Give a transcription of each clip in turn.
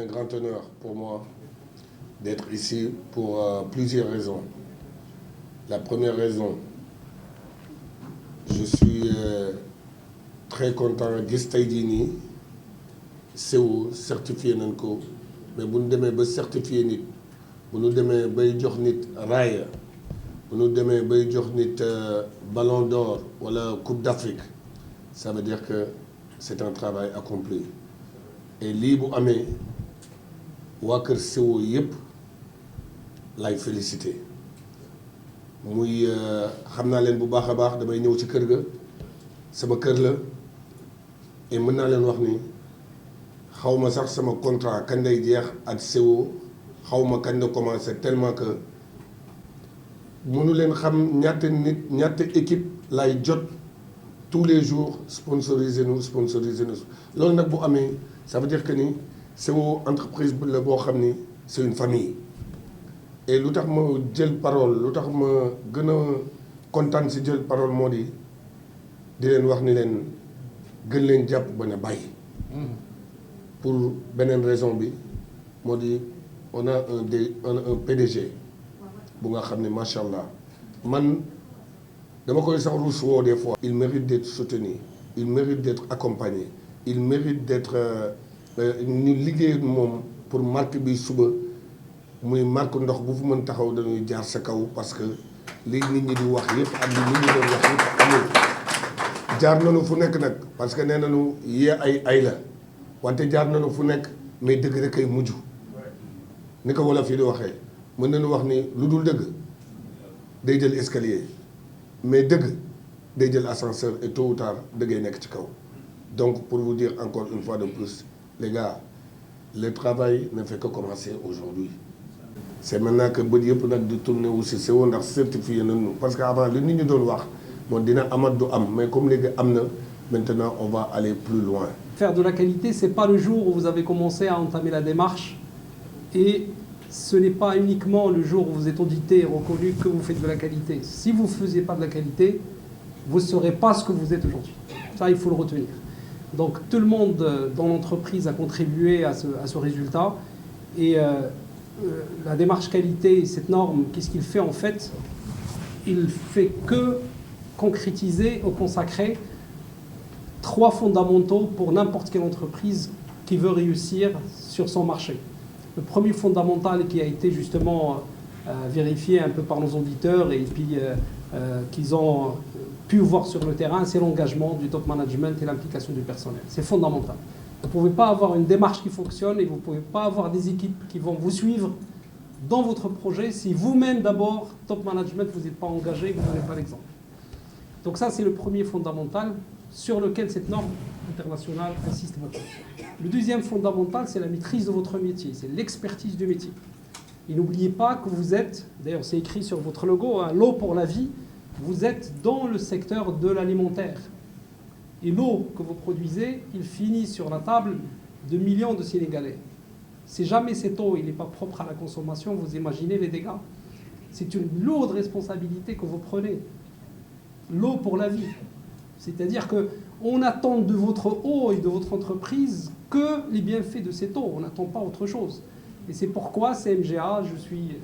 un grand honneur pour moi d'être ici pour plusieurs raisons. La première raison, je suis très content gis tey jii nii CO certifié nañ ko mais bu ñu demee ba certifié nit bu ñu demee bay jox nit raaya bu ñu demee bay jox nit ballon d'or wala coupe d'Afrique ça veut dire que c'est un travail accompli et lii bu amee waa kër CO yëpp lay félicité muy xam naa leen bu baax a baax damay ñëw ci kër ga sama kër la et mën naa leen wax ni xaw ma sax sama contrat kañ lay jeex ak CO xaw ma kañ la commencé tellement que mënu leen xam ñaata nit ñaata équipe lay jot tous les jours sponsorisé nu loolu nag bu amee ça veut dire que ni CO entreprise la boo xam ni c'est une famille. et lu tax ma jël parole lu tax ma gën a kontaan si jël parole moo di leen wax ni leen gën leen jàpp ba ne bàyyi. pour beneen raison bi moo di on a un PDG bu nga xam ne macha allah man dama koy sax ruus woo des fois. il mérite d'être soutenu il mérite d'être accompagné il mérite d'être ñu liggéey moom pour marque bi suba. muy marque ndox bu fu mën taxaw dañuy jaar sa kaw parce que li nit ñi di wax yëpp ak li nit ñi doon wax yëpp amul jaar nañu fu nekk nag parce que nee nañu yee ay la wante jaar nañu fu nekk mais dëgg rek ay mujj ni ko wolof yi di waxee mën nañu wax ni lu dul dëgg day jël escalier mais dëgg day jël ascenseur et tôt ou tard dëggay nekk ci kaw. donc pour vous dire encore une fois de plus les gars le travail ne fait que commencer aujourd'hui. c'est maintenant que bët yëpp nag di tourner wu si CO ndax certifié nañu parce que avant li nit ñi doon wax moom dina amat du am mais comme léegi am na maintenant on va aller plus loin. Faire de la qualité, c'est pas le jour où vous avez commencé à entamer la démarche et ce n'est pas uniquement le jour où vous êtes audité et reconnu que vous faites de la qualité. Si vous ne faisiez pas de la qualité, vous ne serez pas ce que vous êtes aujourd'hui. Ça, il faut le retenir. Donc tout le monde dans l'entreprise a contribué à ce résultat et la démarche qualité, cette norme, qu'est-ce qu'il fait en fait? Il fait que concrétiser ou consacrer 3 fondamentaux pour n'importe quelle entreprise qui veut réussir sur son marché. Le premier fondamental qui a été justement vérifié un peu par nos auditeurs et puis qu'ils ont pu voir sur le terrain, c'est l'engagement du top management et l'implication du personnel. C'est fondamental. Vous ne pouvez pas avoir une démarche qui fonctionne et vous ne pouvez pas avoir des équipes qui vont vous suivre dans votre projet si vous-même d'abord, top management, vous n'êtes pas engagé, vous ne donnez pas l'exemple. Donc ça, c'est le premier fondamental sur lequel cette norme internationale insiste beaucoup. Le deuxième fondamental, c'est la maîtrise de votre métier, c'est l'expertise du métier. Et n'oubliez pas que vous êtes, d'ailleurs c'est écrit sur votre logo, hein, l'eau pour la vie, vous êtes dans le secteur de l'alimentaire. Et l'eau que vous produisez, il finit sur la table de millions de Sénégalais. Si jamais cette eau n'est pas propre à la consommation, vous imaginez les dégâts. C'est une lourde responsabilité que vous prenez. L'eau pour la vie. C'est-à-dire qu'on attend de votre eau et de votre entreprise que les bienfaits de cette eau. On n'attend pas autre chose. Et c'est pourquoi CMGA,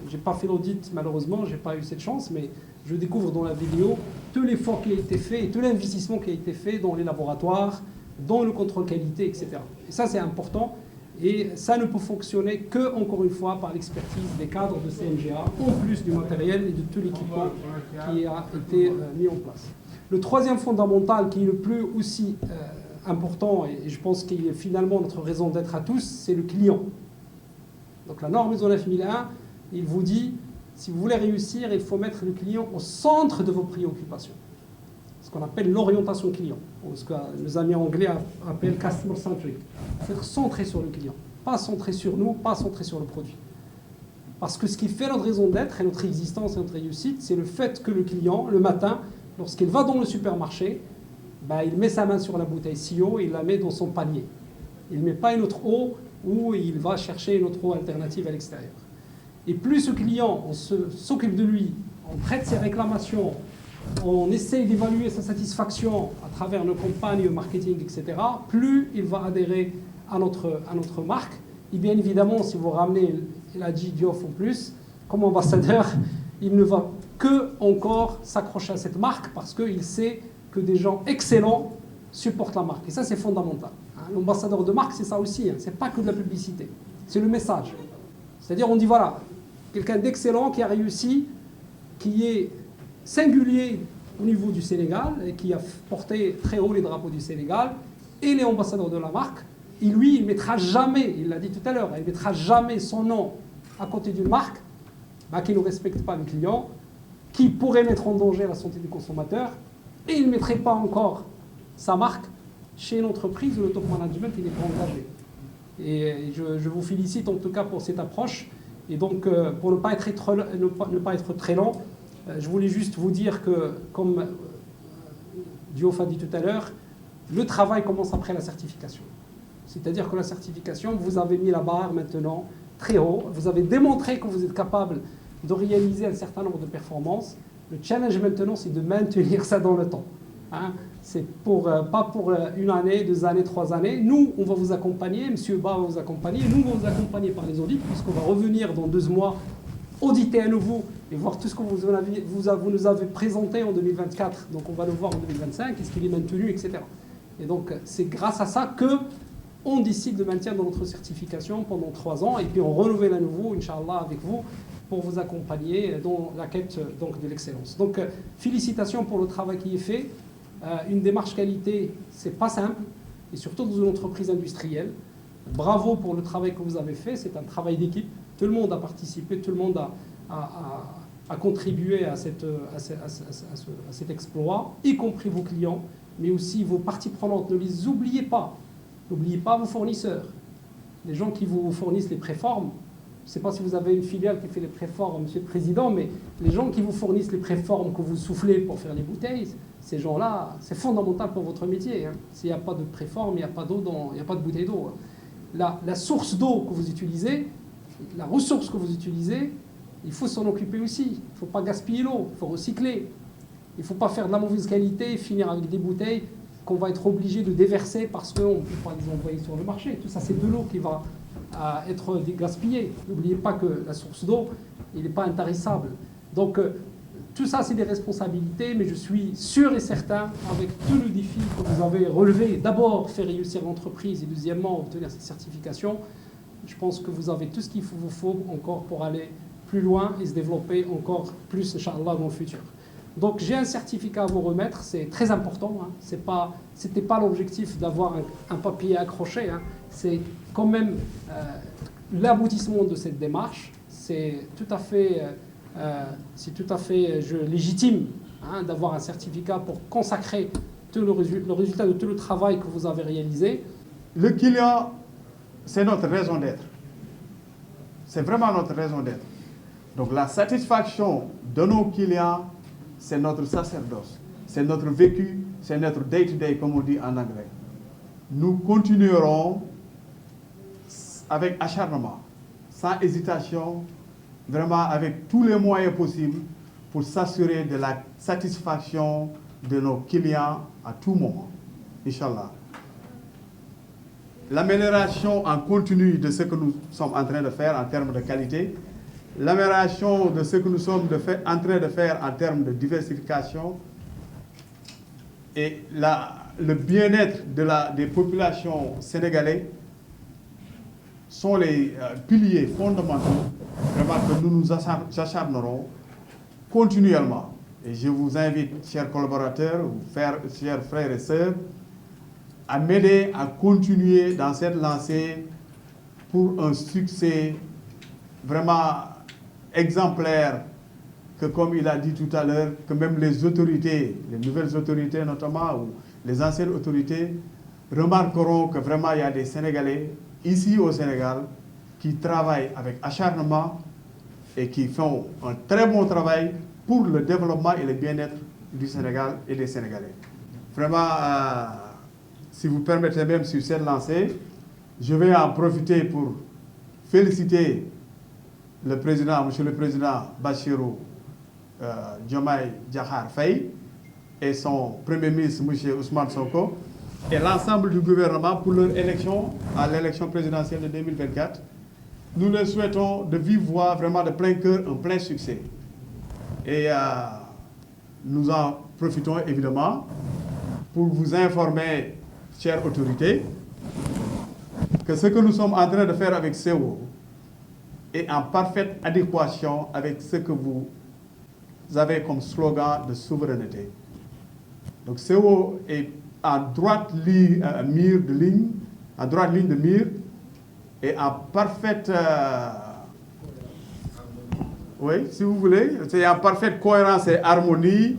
j'ai pas fait l'audit malheureusement, j'ai pas eu cette chance, mais je découvre dans la vidéo tout l'effort qui a été fait et tout l'investissement qui a été fait dans les laboratoires, dans le contrôle qualité, etc. Et ça c'est important et ça ne peut fonctionner que, encore une fois, par l'expertise des cadres de CMGA, en plus du matériel et de tout l'équipement qui a été mis en place. Le troisième fondamental qui est le plus aussi important et je pense qu'il est finalement notre raison d'être à tous, c'est le client. Donc la norme ISO 9001, il vous dit, si vous voulez réussir, il faut mettre le client au centre de vos préoccupations. Ce qu'on appelle l'orientation client, ou ce que nos amis anglais appellent customer centric. Il faut être centré sur le client, pas centré sur nous, pas centré sur le produit. Parce que ce qui fait notre raison d'être et notre existence et notre réussite, c'est le fait que le client, le matin, lorsqu'il va dans le supermarché, il met sa main sur la bouteille CEO et il la met dans son panier. Il ne met pas une autre eau ou il va chercher une autre eau alternative à l'extérieur. Et plus ce client, on s'occupe de lui, on traite ses réclamations, on essaye d'évaluer sa satisfaction à travers nos campagnes marketing, etc., plus il va adhérer à notre marque Et bien évidemment, si vous ramenez El Hadji Diouf en plus, comme ambassadeur, il ne va que encore s'accrocher à cette marque parce qu'il sait que des gens excellents supportent la marque. Et ça, c'est fondamental. L'ambassadeur de marque, c'est ça aussi. C'est pas que de la publicité. C'est le message. C'est-à-dire, on dit voilà, quelqu'un d'excellent qui a réussi, qui est singulier au niveau du Sénégal et qui a porté très haut les drapeaux du Sénégal, et les ambassadeurs de la marque, et lui, il ne mettra jamais, il l'a dit tout à l'heure, il ne mettra jamais son nom à côté d'une marque qui ne respecte pas le client, qui pourrait mettre en danger la santé du consommateur, et il ne mettrait pas encore sa marque chez une entreprise où le top management il est pas engagé. Et je vous félicite en tout cas pour cette approche. Et donc, pour ne pas être très long, je voulais juste vous dire que, comme Diouf a dit tout à l'heure, le travail commence après la certification. C'est-à-dire que la certification, vous avez mis la barre maintenant très haut, vous avez démontré que vous êtes capable de réaliser un certain nombre de performances. Le challenge maintenant, c'est de maintenir ça dans le temps. C'est pas pour une année, 2 années, 3 années. Nous, on va vous accompagner, M. Ba va vous accompagner, nous, on va vous accompagner par les audits, puisqu'on va revenir dans 2 mois, auditer à nouveau et voir tout ce que vous nous avez présenté en 2024. Donc on va le voir en 2025, est-ce qu'il est maintenu, etc. Et donc c'est grâce à ça qu'on décide de maintenir notre certification pendant 3 ans et puis on renouvelle à nouveau, Inch'Allah, avec vous pour vous accompagner dans la quête donc, de l'excellence. Donc félicitations pour le travail qui est fait. Une démarche qualité, c'est pas simple, et surtout dans une entreprise industrielle. Bravo pour le travail que vous avez fait, c'est un travail d'équipe. Tout le monde a participé, tout le monde a contribué à cet exploit, y compris vos clients, mais aussi vos parties prenantes. Ne les oubliez pas. N'oubliez pas vos fournisseurs. Les gens qui vous fournissent les préformes. Je ne sais pas si vous avez une filiale qui fait les préformes, Monsieur le Président, mais les gens qui vous fournissent les préformes que vous soufflez pour faire les bouteilles, ces gens-là, c'est fondamental pour votre métier. S'il n'y a pas de préforme, il n'y a pas d'eau, il n'y a pas de bouteille d'eau. La source d'eau que vous utilisez, la ressource que vous utilisez, il faut s'en occuper aussi. Il ne faut pas gaspiller l'eau, il faut recycler. Il ne faut pas faire de la mauvaise qualité et finir avec des bouteilles qu'on va être obligé de déverser parce qu'on ne peut pas les envoyer sur le marché. Tout ça, c'est de l'eau qui va être gaspillée. N'oubliez pas que la source d'eau, il n'est pas intarissable. Donc, tout ça, c'est des responsabilités, mais je suis sûr et certain, avec tout le défi que vous avez relevé, d'abord faire réussir l'entreprise et deuxièmement obtenir cette certification, je pense que vous avez tout ce qu'il vous faut encore pour aller plus loin et se développer encore plus, Inch'Allah, dans le futur. Donc j'ai un certificat à vous remettre, c'est très important. C'était pas l'objectif d'avoir un papier accroché. C'est quand même l'aboutissement de cette démarche. C'est tout à fait légitime d'avoir un certificat pour consacrer tout le résultat de tout le travail que vous avez réalisé. Le client, c'est notre raison d'être. C'est vraiment notre raison d'être. Donc la satisfaction de nos clients, c'est notre sacerdoce, c'est notre vécu, c'est notre day-to-day, comme on dit en anglais. Nous continuerons avec acharnement, sans hésitation, vraiment avec tous les moyens possibles pour s'assurer de la satisfaction de nos clients à tout moment. Inch'Allah. L'amélioration en continu de ce que nous sommes en train de faire en termes de qualité, l'amélioration de ce que nous sommes en train de faire en termes de diversification et le bien-être des populations sénégalaises sont les piliers fondamentaux vraiment que nous nous acharnerons continuellement. Et je vous invite, chers collaborateurs, chers frères et sœurs, à m'aider à continuer dans cette lancée pour un succès vraiment exemplaire que, comme il a dit tout à l'heure, que même les autorités, les nouvelles autorités notamment, ou les anciennes autorités, remarqueront que vraiment il y a des Sénégalais ici au Sénégal qui travaillent avec acharnement et qui font un très bon travail pour le développement et le bien-être du Sénégal et des Sénégalais. Vraiment, si vous permettez même sur cette lancée, je vais en profiter pour féliciter le président, Monsieur le Président Bassirou Diomaye Diakhar Faye et son Premier ministre, Monsieur Ousmane Sonko, et l'ensemble du gouvernement pour leur élection, à l'élection présidentielle de 2024. Nous leur souhaitons de vive voix, vraiment de plein cœur, un plein succès. Et nous en profitons évidemment pour vous informer, chères autorités, que ce que nous sommes en train de faire avec CO est en parfaite adéquation avec ce que vous avez comme slogan de souveraineté. Donc CO est en droite ligne de mire et en parfaite oui, si vous voulez, c'est en parfaite cohérence et harmonie.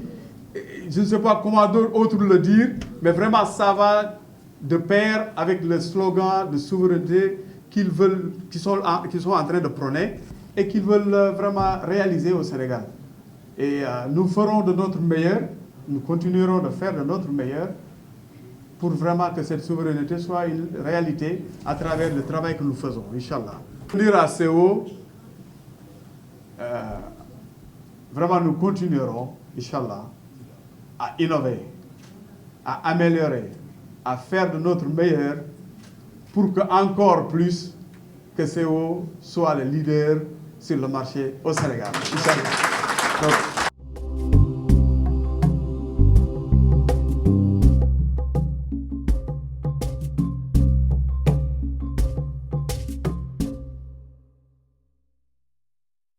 Je ne sais pas comment d'autres le dire, mais vraiment ça va de pair avec le slogan de souveraineté qu'ils sont en train de prôner et qu'ils veulent vraiment réaliser au Sénégal. Et nous ferons de notre meilleur, nous continuerons de faire de notre meilleur pour vraiment que cette souveraineté soit une réalité à travers le travail que nous faisons, Inch'Allah. Pour dire à CO, vraiment nous continuerons, Inch'Allah, à innover, à améliorer, à faire de notre meilleur pour que encore plus que CO soit le leader sur le marché au Sénégal. Inch'Allah. Donc,